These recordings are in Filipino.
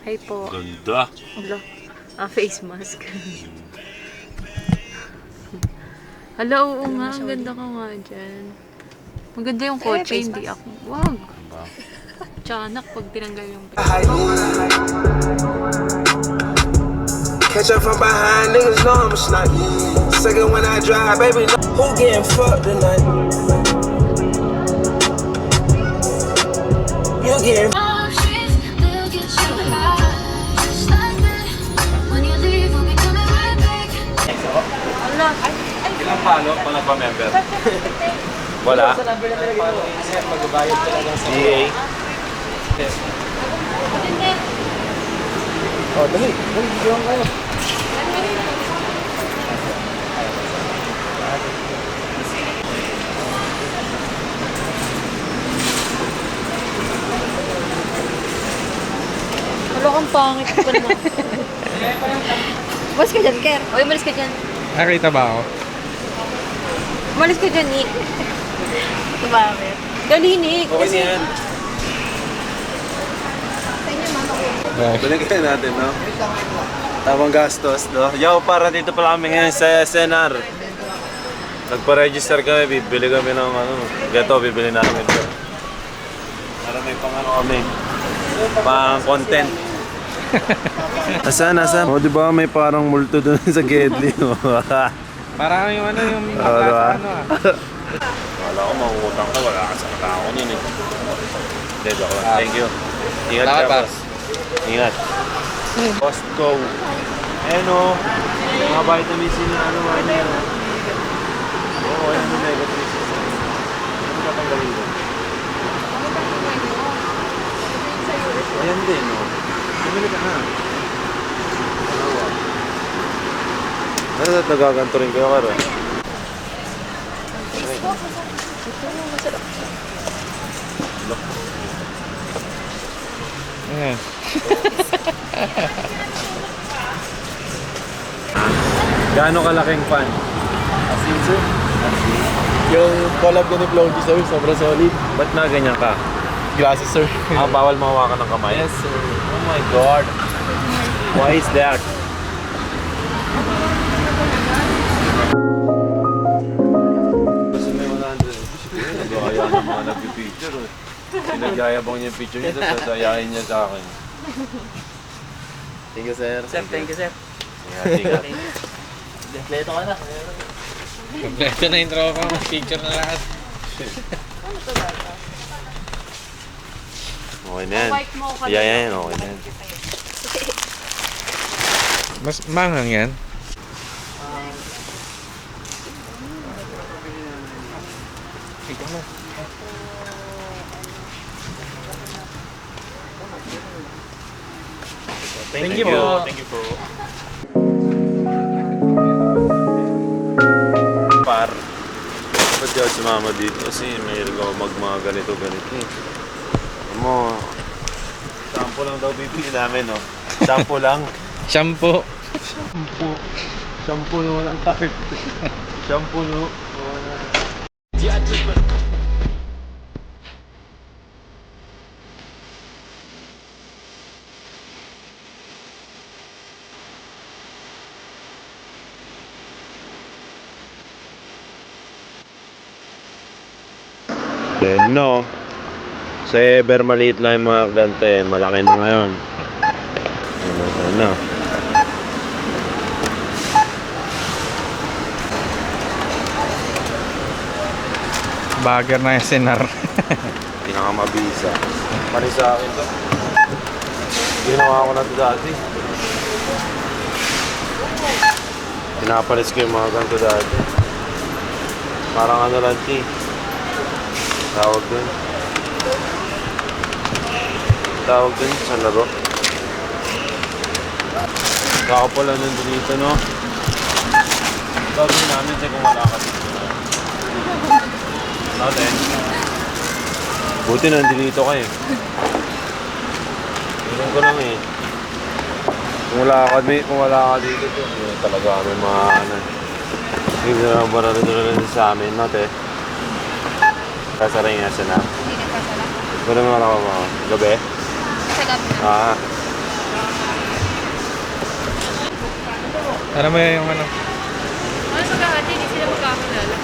Hi po. Ganda. Hello. Face mask. Hala, oo nga. Ang ganda ka nga dyan. Maganda yung kotse, hindi ako. Wag. Tiyanak pag tinanggal yung Catch up from behind, niggas know I'm a sniper. Second when I drive, baby, who getting fucked tonight? You getting Hala. Ilang palo pa nagpa-member? Wala? Magbabayad ka lang sa DA? Oh, dali. Dali, bigyan kayo. Wala kang pangit pa naman. Umalis ka dyan, Ker. Uy, umalis ka dyan. Nakita ba ako? Umalis ka dyan, Nick. Bakit? Dali, Nick. Okay na yan. Balikan natin, no? Tamang gastos, no? Yo, para dito pala kami ngayon sa SNR. Nagpa-register kami, bibili kami ng ano. Gato, bibili namin ito. Para may pang-ano kami. Pang-content. Asan? Oh, di ba may parang multo doon sa Gedli? Parang yung ano, yung diba? ano ah. Wala ko, mauutang ka. Wala ka sa katao nun eh. Hindi, joke lang. Thank you. Ingat ka, boss. Ingat. Costco. Ayan o. Mga vitamin C na ano, ano yan. Oo, ayan o, mega 360. Ano ka tanggalin doon? Ayan din o. Bumili ka na. Ano na nagaganto rin kayo karoon? Ayan. Gaano kalaking fan? Asin sir. Yung collab ko ni Flowdy sir, sobrang solid. Ba't na ganyan ka? Glasses sir. Bawal mahawakan ng kamay? Yes sir. Oh my God! Why is that? Kasi may 100. Nag-aaya ng mga nag-picture. Pinagyayabang niya yung picture niya, tapos sasayahin niya sa akin. Thank you sir. Sir, thank you, sir. Ingat. Kompleto ka na. Kompleto na intro ko. Picture na lahat. Okay na yan. White mo ka. Yan, okay na yan. Mas mangang yan. Thank you po. Thank you po. Par. Ba't di ako sumama dito? Kasi mahilig ako mga ganito eh. Alam mo, shampoo lang daw bibili namin, no? Shampoo lang. Shampoo. Shampoo na walang takip. Shampoo no. Then no. Sa Ever maliit lang yung mga gante, malaki na ngayon. Ano? Bagger na SNR. Pinakamabisa. Mali sa akin to. Ginawa ko na ito dati. Pinapalis ko yung mga ganito dati. Parang ano lang ti. Tawag dun. Tawag dun sa laro. Kako pala nandun dito, no? Gagawin namin siya kung wala ka dito. Natin. Buti nandito kayo. Tingnan ko lang eh. Kung wala ka dito, yun talaga kami mga ano. Hindi na mararito sa amin, no, te? Kasara yung SNR. Hindi nagkasala. Wala naman ako mga gabi. Sa gabi na. Ah, Tara mo yung ano. Ano magkakati? Hindi sila magkakilala.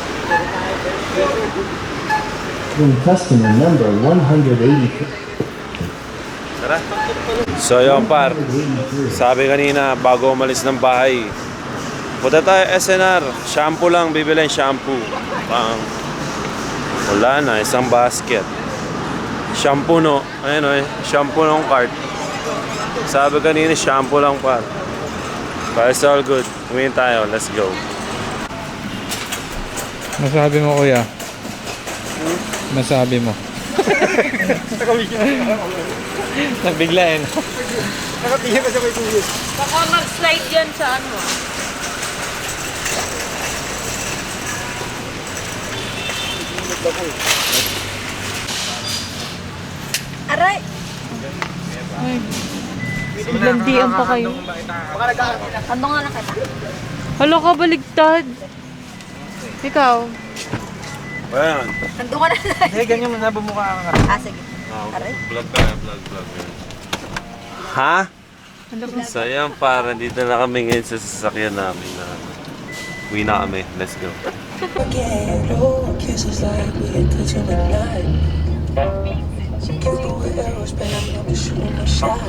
Room customer number 183. Tara. So yun par, sabi kanina bago umalis ng bahay, punta tayo SNR, shampoo lang, bibilin shampoo. Wala na, isang basket. Shampoo no, ayun o shampoo ng cart. Sabi kanina shampoo lang par. But it's all good, umiin tayo, let's go. Masabi mo kuya? Masabi mo? Nabigla eh. Nakatingin pa siya may tuyos. Baka mag-slide yan sa ano. Aray! Ay. Landian pa kayo. Ano nga na kita? Hala ka, baligtad. Ikaw. Ayan. Nandun ka na lang. Hindi, ganyan mo na bumukha ka. Sige. Aray. Vlog tayo, vlog. Ha? So yan para dito na kami ngayon sa sasakyan namin na uwi na kami. Let's go. Again, oh, kisses like we had touch in the night. Cupid with arrows, but I'm never shooting a shot.